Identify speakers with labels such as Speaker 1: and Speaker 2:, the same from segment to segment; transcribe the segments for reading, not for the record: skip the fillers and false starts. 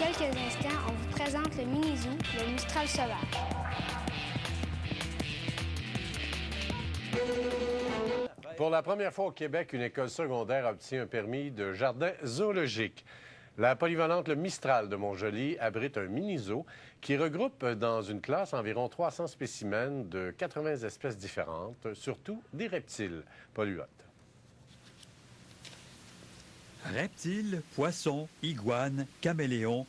Speaker 1: quelques instants, on vous présente le mini-zoo, le Mistral sauvage.
Speaker 2: Pour la première fois au Québec, une école secondaire a obtenu un permis de jardin zoologique. La polyvalente Le Mistral de Montjoly abrite un mini-zoo qui regroupe dans une classe environ 300 spécimens de 80 espèces différentes, surtout des reptiles. Paul Huot.
Speaker 3: Reptiles, poissons, iguanes, caméléons,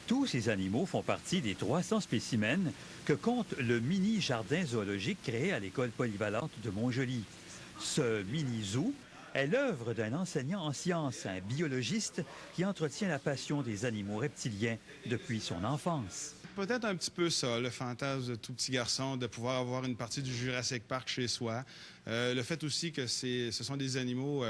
Speaker 3: tous ces animaux font partie des 300 spécimens que compte le mini-jardin zoologique créé à l'école polyvalente de Montjoly. Ce mini-zoo est l'œuvre d'un enseignant en sciences, un biologiste qui entretient la passion des animaux reptiliens depuis son enfance.
Speaker 4: Peut-être un petit peu ça, le fantasme de tout petit garçon, de pouvoir avoir une partie du Jurassic Park chez soi. Le fait aussi que ce sont des animaux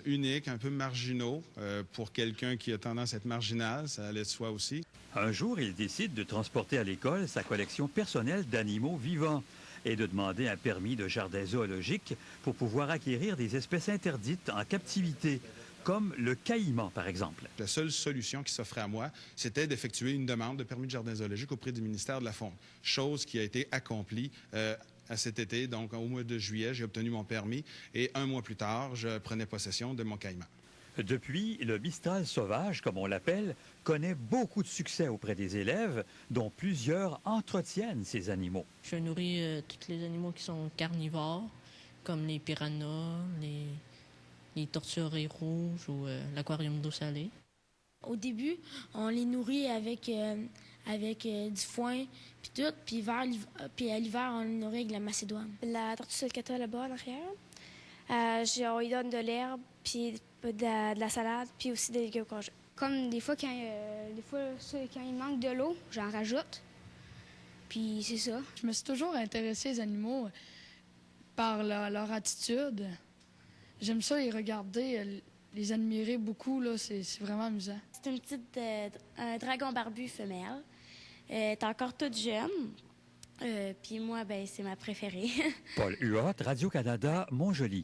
Speaker 4: uniques, un peu marginaux, pour quelqu'un qui a tendance à être marginal, ça allait de soi aussi.
Speaker 3: Un jour, il décide de transporter à l'école sa collection personnelle d'animaux vivants et de demander un permis de jardin zoologique pour pouvoir acquérir des espèces interdites en captivité, comme le caïman, par exemple.
Speaker 4: La seule solution qui s'offrait à moi, c'était d'effectuer une demande de permis de jardin zoologique auprès du ministère de la Faune, chose qui a été accomplie à cet été. Donc, au mois de juillet, j'ai obtenu mon permis et un mois plus tard, je prenais possession de mon caïman.
Speaker 3: Depuis, le Mistral sauvage, comme on l'appelle, connaît beaucoup de succès auprès des élèves, dont plusieurs entretiennent ces animaux.
Speaker 5: Je nourris tous les animaux qui sont carnivores, comme les piranhas, les tortues rouges ou l'aquarium d'eau salée.
Speaker 6: Au début, on les nourrit avec du foin, puis tout. Puis à l'hiver, on les nourrit avec de la macédoine.
Speaker 1: La tortue sulcata là-bas, en arrière, on lui donne de l'herbe, puis de la salade, puis aussi des légumes congés. Comme des fois, quand il manque de l'eau, j'en rajoute. Puis c'est ça.
Speaker 7: Je me suis toujours intéressée aux animaux par leur attitude. J'aime ça les regarder, les admirer beaucoup, là, c'est vraiment amusant.
Speaker 6: C'est une petite un dragon barbu femelle. Elle est encore toute jeune. Puis moi, ben c'est ma préférée.
Speaker 3: Paul Huot, Radio-Canada, Montjoly.